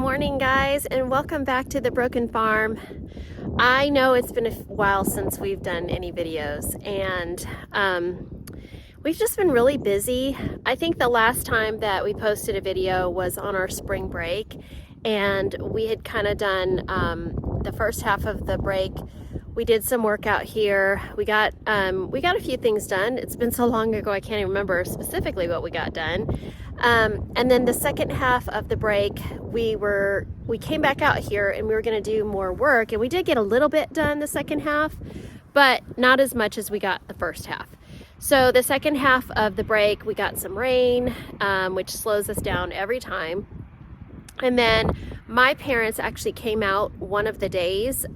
morning, guys, and welcome back to the Broken Farm. I know it's been a while since we've done any videos, and we've just been really busy. I think the last time that we posted a video was on our spring break, and we had kind of done the first half of the break. We did some work out here. We got a few things done. It's been so long ago I can't even remember specifically what we got done. And then the second half of the break, we came back out here and we were going to do more work, and we did get a little bit done the second half, but not as much as we got the first half. So the second half of the break, we got some rain, which slows us down every time. And then my parents actually came out one of the days.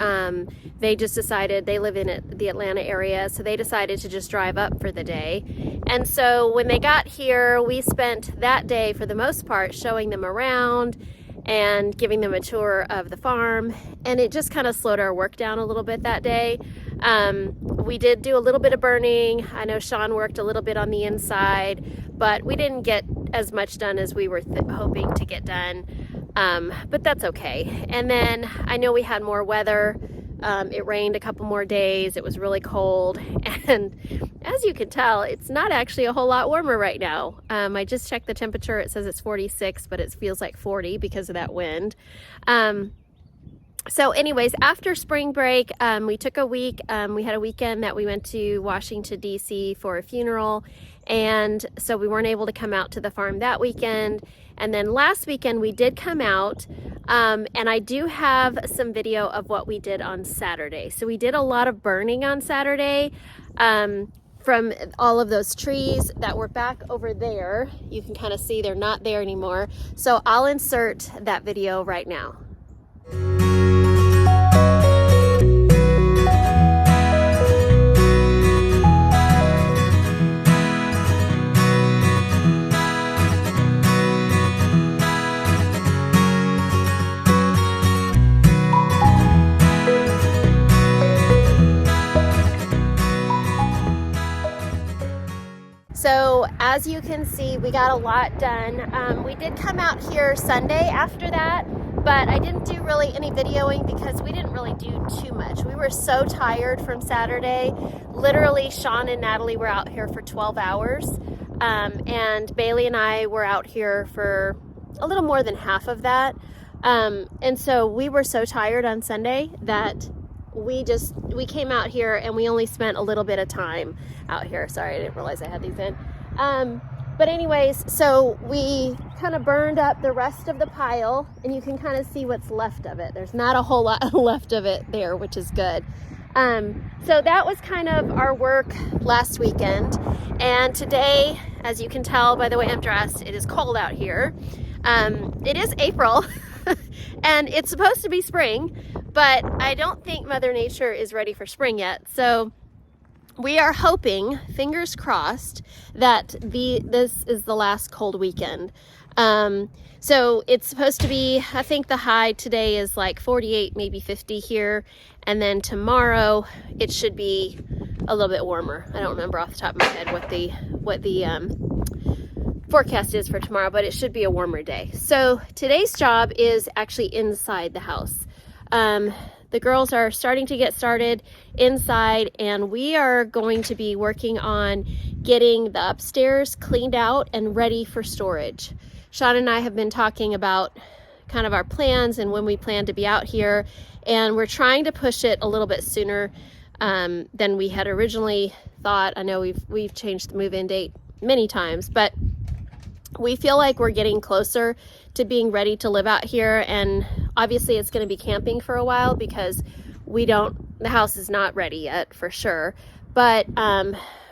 They just decided, they live in the Atlanta area, so they decided to just drive up for the day. And so when they got here, we spent that day for the most part showing them around and giving them a tour of the farm. And it just kind of slowed our work down a little bit that day. We did do a little bit of burning. I know Shawn worked a little bit on the inside, but we didn't get as much done as we were hoping to get done. But that's okay. And then I know we had more weather. It rained a couple more days. It was really cold. And as you can tell, it's not actually a whole lot warmer right now. I just checked the temperature. It says it's 46, but it feels like 40 because of that wind. So anyways, after spring break, we took a week. We had a weekend that we went to Washington, D.C. for a funeral. And so we weren't able to come out to the farm that weekend. And then last weekend we did come out, and I do have some video of what we did on Saturday. So we did a lot of burning on Saturday from all of those trees that were back over there. You can kind of see they're not there anymore. So I'll insert that video right now. So as you can see, we got a lot done. We did come out here Sunday after that, but I didn't do really any videoing because we didn't really do too much. We were so tired from Saturday. Literally, Shawn and Natalie were out here for 12 hours, and Bailey and I were out here for a little more than half of that. And so we were so tired on Sunday that we came out here and we only spent a little bit of time out here. Sorry, I didn't realize I had these in. But anyways, so we kind of burned up the rest of the pile, and you can kind of see what's left of it. There's not a whole lot left of it there, which is good. So that was kind of our work last weekend. And today, as you can tell by the way I'm dressed, it is cold out here. It is April and it's supposed to be spring, but I don't think Mother Nature is ready for spring yet. So we are hoping, fingers crossed, that this is the last cold weekend. So it's supposed to be, I think the high today is like 48, maybe 50 here. And then tomorrow it should be a little bit warmer. I don't remember off the top of my head what the forecast is for tomorrow, but it should be a warmer day. So today's job is actually inside the house. The girls are starting to get started inside, and we are going to be working on getting the upstairs cleaned out and ready for storage. Shawn and I have been talking about kind of our plans and when we plan to be out here, and we're trying to push it a little bit sooner than we had originally thought. I know we've changed the move-in date many times, but we feel like we're getting closer to being ready to live out here. And obviously it's going to be camping for a while because the house is not ready yet for sure, but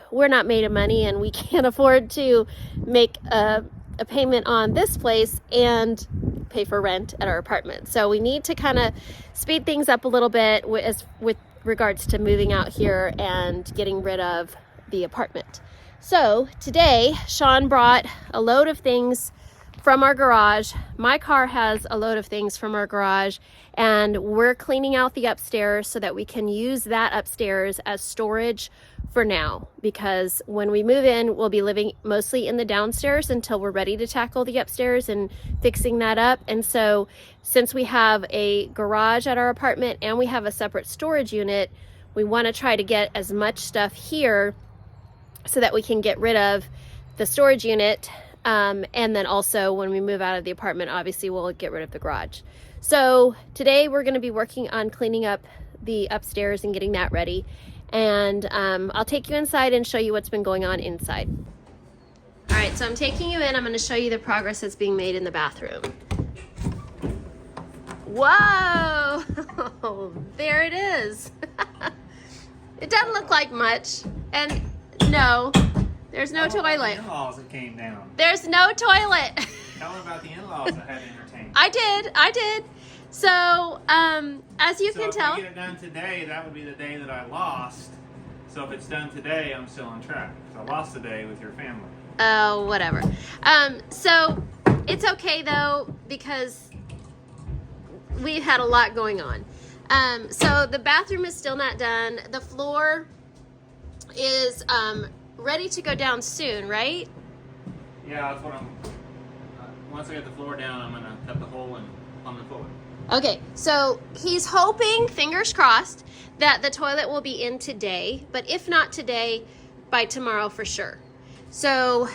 we're not made of money and we can't afford to make a payment on this place and pay for rent at our apartment. So we need to kind of speed things up a little bit with regards to moving out here and getting rid of the apartment. So today, Shawn brought a load of things from our garage. My car has a load of things from our garage, and we're cleaning out the upstairs so that we can use that upstairs as storage for now, because when we move in, we'll be living mostly in the downstairs until we're ready to tackle the upstairs and fixing that up. And so since we have a garage at our apartment and we have a separate storage unit, we want to try to get as much stuff here so that we can get rid of the storage unit. And then also when we move out of the apartment, obviously we'll get rid of the garage. So today we're going to be working on cleaning up the upstairs and getting that ready. And I'll take you inside and show you what's been going on inside. All right, so I'm taking you in. I'm going to show you the progress that's being made in the bathroom. Whoa! There it is. It doesn't look like much. And no, there's no toilet. The in-laws that came down. There's no toilet. Tell them about the in-laws that had entertainment. I did. So, as you can tell. If we get it done today, that would be the day that I lost. So if it's done today, I'm still on track. So I lost the day with your family. Oh, whatever. So it's okay though, because we've had a lot going on. So the bathroom is still not done. The floor is ready to go down soon, right? Yeah, that's what I'm. Once I get the floor down, I'm gonna cut the hole on the toilet. Okay, so he's hoping, fingers crossed, that the toilet will be in today, but if not today, by tomorrow for sure. So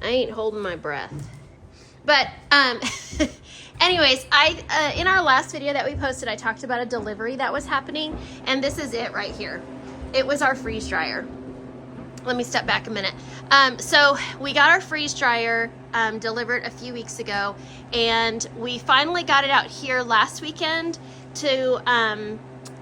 I ain't holding my breath. But anyways, in our last video that we posted, I talked about a delivery that was happening, and this is it right here. It was our freeze dryer. Let me step back a minute. So we got our freeze dryer delivered a few weeks ago, and we finally got it out here last weekend to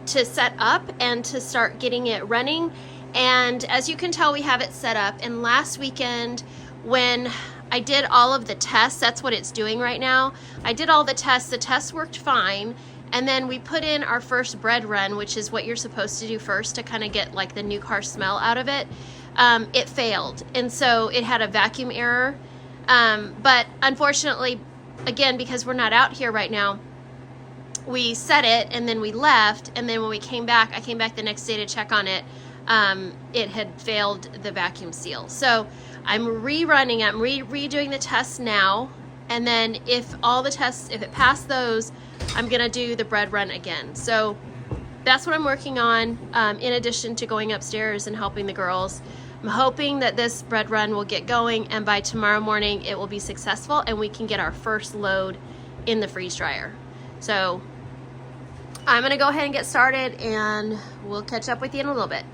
set up and to start getting it running. And as you can tell, we have it set up. And last weekend, when I did all of the tests, that's what it's doing right now. I did all the tests. The tests worked fine. And then we put in our first bread run, which is what you're supposed to do first to kind of get like the new car smell out of it. It failed. And so it had a vacuum error. But unfortunately, again, because we're not out here right now, we set it and then we left. And then when we came back, I came back the next day to check on it. It had failed the vacuum seal. So I'm rerunning, I'm redoing the tests now. And then if it passed those, I'm gonna do the bread run again. So that's what I'm working on, in addition to going upstairs and helping the girls. I'm hoping that this bread run will get going, and by tomorrow morning it will be successful and we can get our first load in the freeze dryer. So I'm gonna go ahead and get started, and we'll catch up with you in a little bit.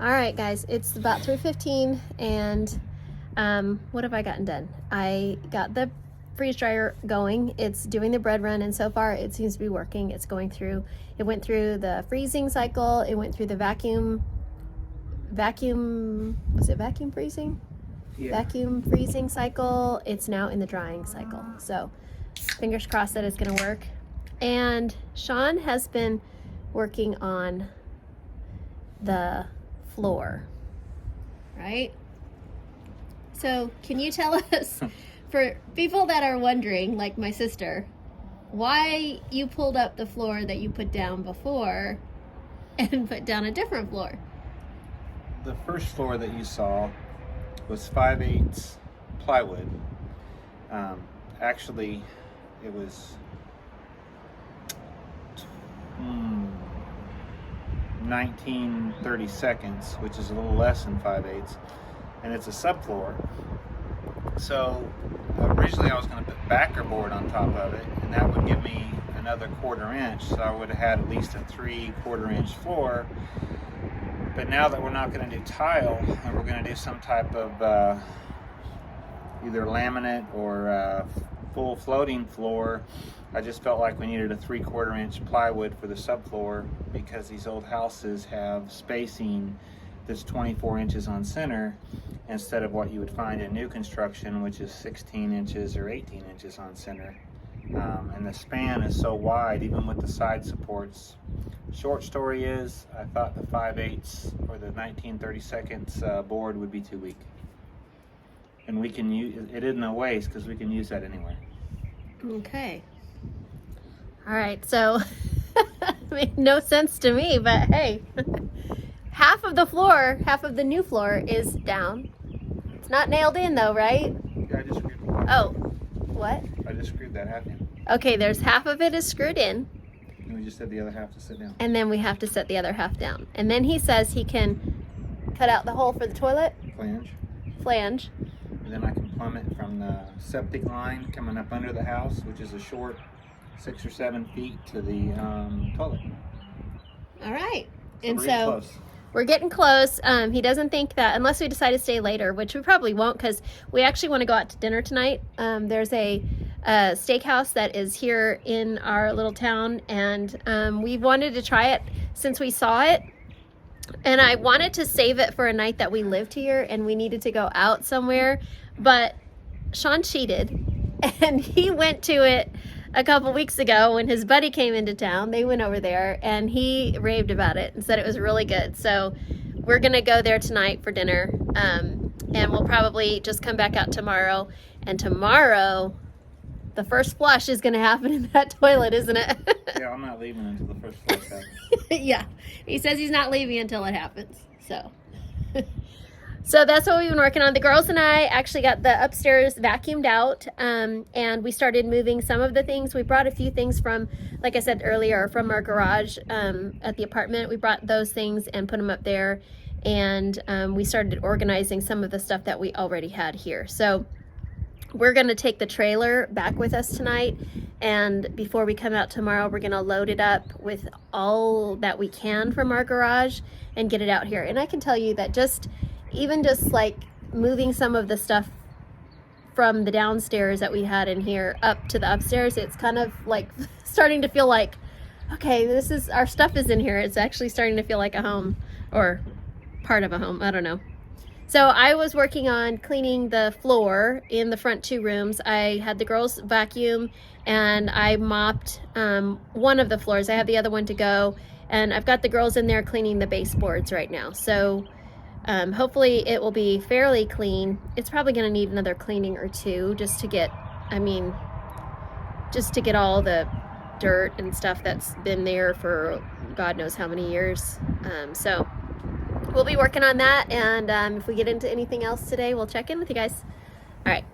Alright guys, it's about 3:15, and what have I gotten done? I got the freeze dryer going. It's doing the bread run, and so far it seems to be working. It went through the freezing cycle, it went through the vacuum, was it vacuum freezing? Yeah. Vacuum freezing cycle. It's now in the drying cycle. So fingers crossed that it's gonna work. And Shawn has been working on the floor, right? So can you tell us, for people that are wondering, like my sister, why you pulled up the floor that you put down before and put down a different floor? The first floor that you saw was 5/8 plywood. Actually, it was 19/32, which is a little less than 5/8, and it's a subfloor. So originally I was going to put backer board on top of it, and that would give me another 1/4 inch, so I would have had at least a 3/4 inch floor. But now that we're not going to do tile, and we're going to do some type of either laminate or full floating floor, I just felt like we needed a 3/4 inch plywood for the subfloor, because these old houses have spacing that's 24 inches on center instead of what you would find in new construction, which is 16 inches or 18 inches on center. And the span is so wide, even with the side supports. Short story is, I thought the 5/8 or the 19/32 board would be too weak. And we can use it, isn't a waste, because we can use that anywhere. Okay. All right, so made no sense to me, but hey, half of the new floor is down. It's not nailed in though, right? Yeah, I just screwed that. Oh, what? I just screwed that half in. Okay, there's half of it is screwed in, And we just said the other half to sit down. and then we have to set the other half down. And then he says he can cut out the hole for the toilet flange. And then I can plumb it from the septic line coming up under the house, which is a short 6 or 7 feet, to the toilet. All right. So And we're getting so close. we're getting close. He doesn't think that, unless we decide to stay later, which we probably won't, because we actually want to go out to dinner tonight. There's a steakhouse that is here in our little town, and we wanted to try it since we saw it. And I wanted to save it for a night that we lived here and we needed to go out somewhere. But Shawn cheated, and he went to it a couple weeks ago when his buddy came into town. They went over there and he raved about it and said it was really good. So we're going to go there tonight for dinner. And we'll probably just come back out tomorrow. And tomorrow, the first flush is going to happen in that toilet, isn't it? Yeah, I'm not leaving until the first flush happens. Yeah, he says he's not leaving until it happens. So so that's what we've been working on. The girls and I actually got the upstairs vacuumed out, and we started moving some of the things. We brought a few things from, like I said earlier, from our garage at the apartment. We brought those things and put them up there, and we started organizing some of the stuff that we already had here. So we're going to take the trailer back with us tonight, and before we come out tomorrow, we're going to load it up with all that we can from our garage and get it out here. And I can tell you that even just like moving some of the stuff from the downstairs that we had in here up to the upstairs, it's kind of like starting to feel like, okay, our stuff is in here. It's actually starting to feel like a home, or part of a home. I don't know. So I was working on cleaning the floor in the front 2 rooms. I had the girls vacuum and I mopped one of the floors. I have the other one to go, and I've got the girls in there cleaning the baseboards right now. So hopefully it will be fairly clean. It's probably going to need another cleaning or 2 just to get all the dirt and stuff that's been there for God knows how many years. So we'll be working on that, and if we get into anything else today, we'll check in with you guys. All right.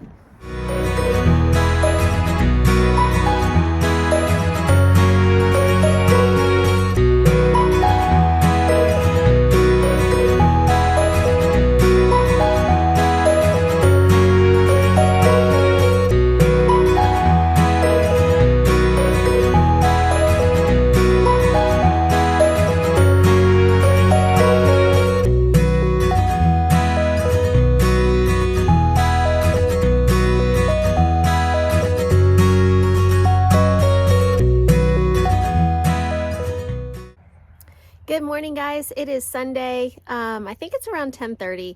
Good morning, guys. It is Sunday. I think it's around 10:30.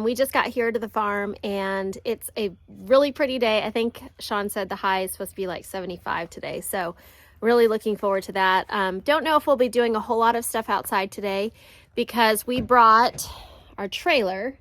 We just got here to the farm, and it's a really pretty day. I think Shawn said the high is supposed to be like 75 today, so really looking forward to that. Don't know if we'll be doing a whole lot of stuff outside today, because we brought our trailer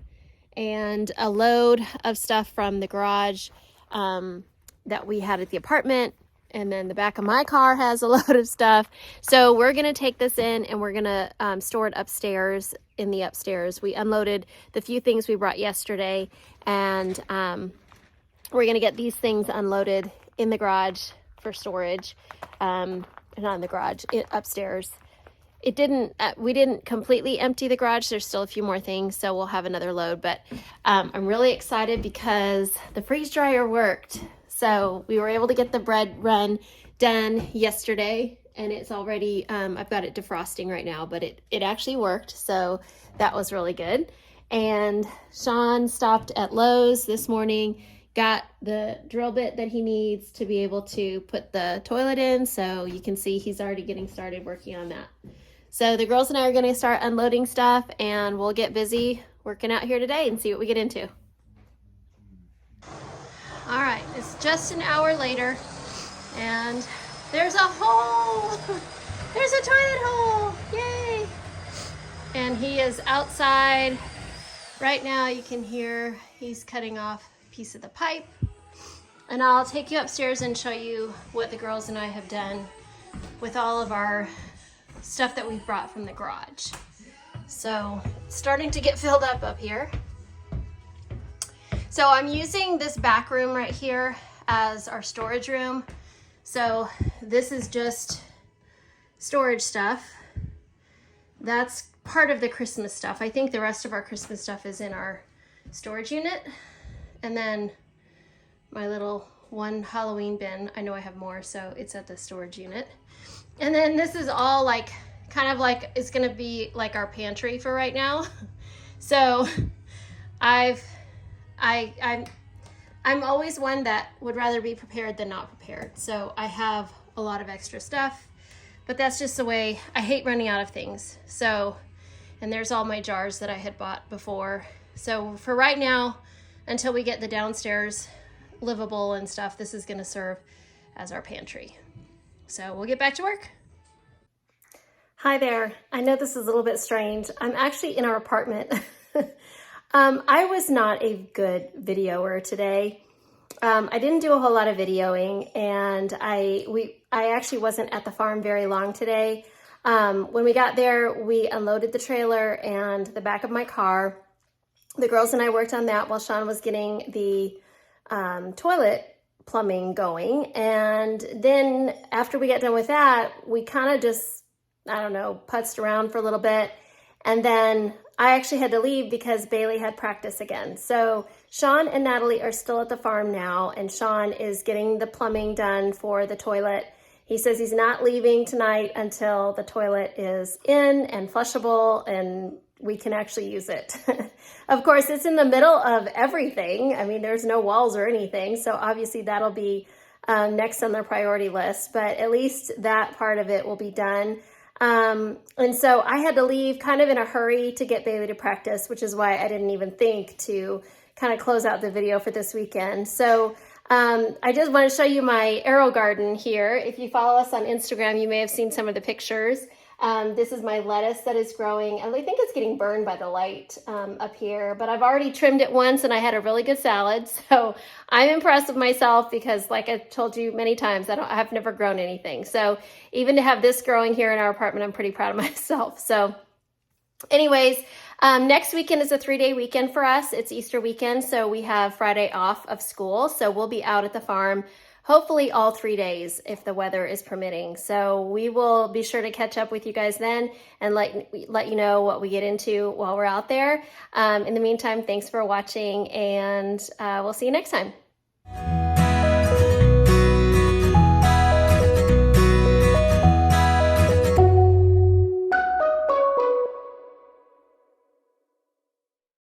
and a load of stuff from the garage that we had at the apartment. And then the back of my car has a load of stuff. So we're going to take this in, and we're going to store it upstairs in the upstairs. We unloaded the few things we brought yesterday, and we're going to get these things unloaded in the garage for storage. Not in the garage, upstairs. We didn't completely empty the garage. There's still a few more things, so we'll have another load. But I'm really excited because the freeze dryer worked. So we were able to get the bread run done yesterday, and it's already, I've got it defrosting right now, but it actually worked. So that was really good. And Shawn stopped at Lowe's this morning, got the drill bit that he needs to be able to put the toilet in. So you can see he's already getting started working on that. So the girls and I are going to start unloading stuff, and we'll get busy working out here today and see what we get into. All right, it's just an hour later, and there's a hole. There's a toilet hole. Yay! And he is outside. Right now you can hear he's cutting off a piece of the pipe. And I'll take you upstairs and show you what the girls and I have done with all of our stuff that we've brought from the garage. So it's starting to get filled up here. So I'm using this back room right here as our storage room. So this is just storage stuff. That's part of the Christmas stuff. I think the rest of our Christmas stuff is in our storage unit. And then my little one Halloween bin, I know I have more, so it's at the storage unit. And then this is all like, kind of like, it's gonna be like our pantry for right now. So I'm always one that would rather be prepared than not prepared. So I have a lot of extra stuff, but that's just the way, I hate running out of things. So, and there's all my jars that I had bought before. So for right now, until we get the downstairs livable and stuff, this is gonna serve as our pantry. So we'll get back to work. Hi there. I know this is a little bit strange. I'm actually in our apartment. I was not a good videoer today. I didn't do a whole lot of videoing, and I actually wasn't at the farm very long today. When we got there, we unloaded the trailer and the back of my car. The girls and I worked on that while Shawn was getting the toilet plumbing going. And then after we got done with that, we kind of just, I don't know, putzed around for a little bit. And then I actually had to leave because Bailey had practice again. So Shawn and Natalie are still at the farm now, and Shawn is getting the plumbing done for the toilet. He says he's not leaving tonight until the toilet is in and flushable and we can actually use it. Of course, it's in the middle of everything. I mean, there's no walls or anything. So obviously that'll be next on their priority list, but at least that part of it will be done. And so I had to leave kind of in a hurry to get Bailey to practice, which is why I didn't even think to kind of close out the video for this weekend. So I just want to show you my arrow garden here. If you follow us on Instagram, you may have seen some of the pictures. This is my lettuce that is growing, and I think it's getting burned by the light up here, but I've already trimmed it once and I had a really good salad. So I'm impressed with myself because, like I've told you many times, I've never grown anything. So even to have this growing here in our apartment, I'm pretty proud of myself. So anyways, next weekend is a 3-day weekend for us. It's Easter weekend, so we have Friday off of school. So we'll be out at the farm hopefully all 3 days if the weather is permitting. So we will be sure to catch up with you guys then and let you know what we get into while we're out there. In the meantime, thanks for watching, and we'll see you next time.